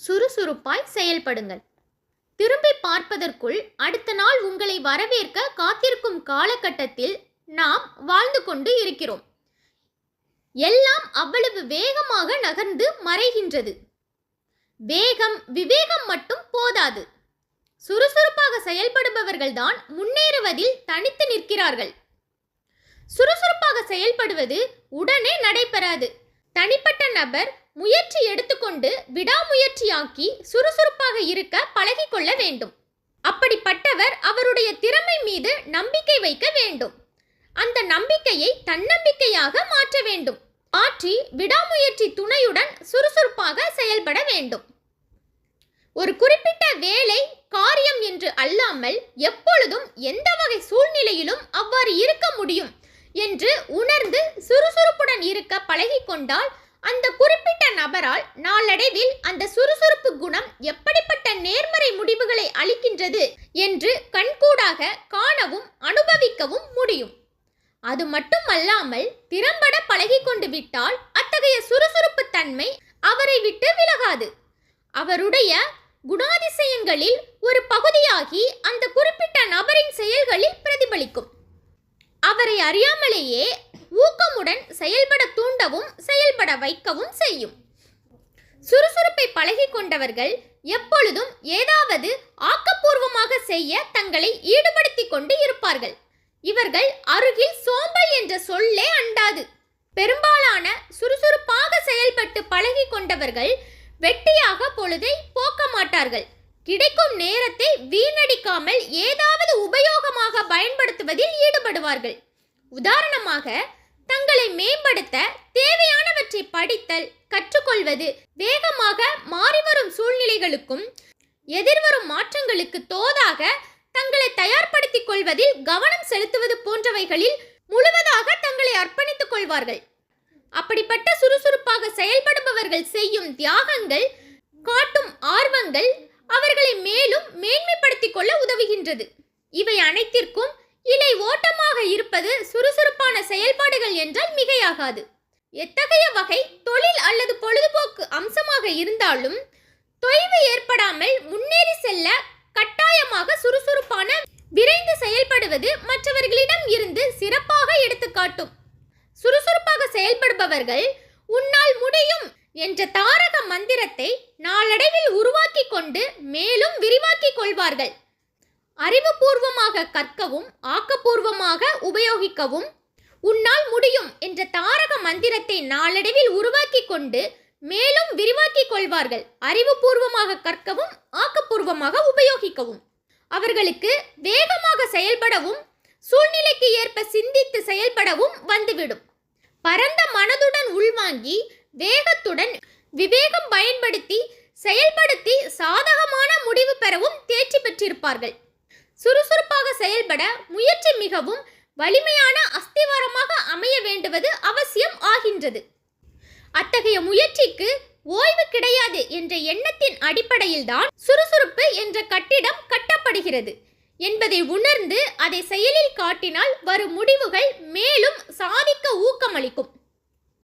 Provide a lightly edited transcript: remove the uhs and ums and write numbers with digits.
சுறுசுறுப்பாய் செயல்படுங்கள். திரும்பி பார்ப்பதற்குள் அடுத்த நாள் உங்களை வரவேற்க காத்திருக்கும் காலகட்டத்தில் நாம் வாழ்ந்து கொண்டு இருக்கிறோம். எல்லாம் அவ்வளவு வேகமாக நகர்ந்து மறைகின்றது. வேகம், விவேகம் மட்டும் போதாது. சுறுசுறுப்பாக செயல்படுபவர்கள்தான் முன்னேறுவதில் தனித்து நிற்கிறார்கள். சுறுசுறுப்பாக செயல்படுவது உடனே நடைபெறாது. தனிப்பட்ட நபர் முயற்சி எடுத்துக்கொண்டு விடாமுயற்சியாக்கி சுறுசுறுப்பாக இருக்க பழகிக்கொள்ள வேண்டும். அப்படிப்பட்டவர் அவருடைய திறமை மீது நம்பிக்கை வைக்க வேண்டும். அந்த நம்பிக்கையை தன்னம்பிக்கையாக மாற்ற வேண்டும். மாற்றி விடாமுயற்சி துணையுடன் சுறுசுறுப்பாக செயல்பட வேண்டும். ஒரு குறிப்பிட்ட வேலை, காரியம் என்று அல்லாமல் எப்பொழுதும் எந்த வகை சூழ்நிலையிலும் அவ்வாறு இருக்க முடியும் என்று உணர்ந்து சுறுசுறுப்புடன் இருக்க பழகிக்கொண்டால் அந்த குறிப்பிட்ட நபரால் நாளடைவில் அந்த சுறுசுறுப்பு குணம் எப்படிப்பட்ட நேர்மறை முடிவுகளை அளிக்கின்றது என்று கண்கூடாக காணவும் அனுபவிக்கவும் முடியும். அது மட்டுமல்லாமல் திறம்பட பழகிக்கொண்டு விட்டால் அத்தகைய சுறுசுறுப்பு தன்மை அவரை விட்டு விலகாது. அவருடைய குணாதிசயங்களில் ஒரு பகுதியாகி அந்த குறிப்பிட்ட நபரின் செயல்களில் பிரதிபலிக்கும். அவரை அறியாமலேயே ஊக்கமுடன் செயல்பட தூண்டவும் செயல்பட வைக்கவும் செய்யும். சுறுசுறுப்பை பழகி கொண்டவர்கள் எப்பொழுதும் ஏதாவது ஆக்கப்பூர்வமாக செய்ய தங்களை ஈடுபடுத்திக் கொண்டு இருப்பார்கள். இவர்கள் அருகில் சோம்பல் என்ற சொல்லே அண்டாது. பெரும்பாலான சுறுசுறுப்பாக செயல்பட்டு பழகி கொண்டவர்கள் வெட்டியாக பொழுதை போக்க மாட்டார்கள். கிடைக்கும் நேரத்தை வீணடிக்காமல் ஏதாவது உபயோகமாக பயன்படுத்துவதில் ஈடுபடுவார்கள். உதாரணமாக, தங்களை மேம்படுத்த தேவையானவற்றை படித்தல், கற்றுக்கொள்வது, வேகமாக மாறிவரும் சூழ்நிலைகளுக்கும் எதிர்வரும் மாற்றங்களுக்கு தோதாக தங்களை தயார்படுத்திக் கொள்வதில் கவனம் செலுத்துவது போன்றவைகளில் முழுவதாக தங்களை அர்ப்பணித்துக் கொள்வார்கள். அப்படிப்பட்ட சுறுசுறுப்பாக செயல்படுபவர்கள் செய்யும் தியாகங்கள், காட்டும் ஆர்வங்கள் அவர்களை மேலும் மேன்மைப்படுத்திக் கொள்ள உதவுகின்றது. இவை அனைத்திற்கும் இலை ஓட்டமாக இருப்பது சுறுசுறுப்பான செயல்பாடுகள் என்றால் மிகையாகாது. எத்தகைய வகை தொழில் அல்லது பொழுதுபோக்கு அம்சமாக இருந்தாலும் தொய்வு ஏற்படாமல் முன்னேறி செல்ல கட்டாயமாக சுறுசுறுப்பான விரைந்து செயல்படுவது மற்றவர்களிடம் இருந்து சிறப்பாக எடுத்துக்காட்டும். சுறுசுறுப்பாக செயல்படுபவர்கள் உன்னால் முடியும் என்ற தாரக மந்திரத்தை நாளடைவில் உருவாக்கி கொண்டு மேலும் விரிவாக்கிக் கொள்வார்கள். அறிவுபூர்வமாக கற்கவும் ஆக்கப்பூர்வமாக உபயோகிக்கவும் உன்னால் முடியும் என்ற தாரக மந்திரத்தை நாளடைவில் உருவாக்கி கொண்டு மேலும் விரிவாக்கிக் கொள்வார்கள். அறிவுபூர்வமாக கற்கவும் ஆக்கப்பூர்வமாக உபயோகிக்கவும். அவர்களுக்கு வேகமாக செயல்படவும் சூழ்நிலைக்கு ஏற்ப சிந்தித்து செயல்படவும் வந்துவிடும். பரந்த மனதுடன் உள்வாங்கி வேகத்துடன் விவேகம் பயன்படுத்தி செயல்படுத்தி சாதகமான முடிவு பெறவும் தேர்ச்சி பெற்றிருப்பார்கள். சுறுசுறுப்பாக செயல்பட முயற்சி மிகவும் வலிமையான அஸ்திவாரமாக அமைய வேண்டுவது அவசியம் ஆகின்றது. அத்தகைய முயற்சிக்கு ஓய்வு கிடையாது என்ற எண்ணத்தின் அடிப்படையில்தான் சுறுசுறுப்பு என்ற கட்டிடம் கட்டப்படுகிறது என்பதை உணர்ந்து அதை செயலில் காட்டினால் வரும் முடிவுகள் மேலும் சாதிக்க ஊக்கமளிக்கும்.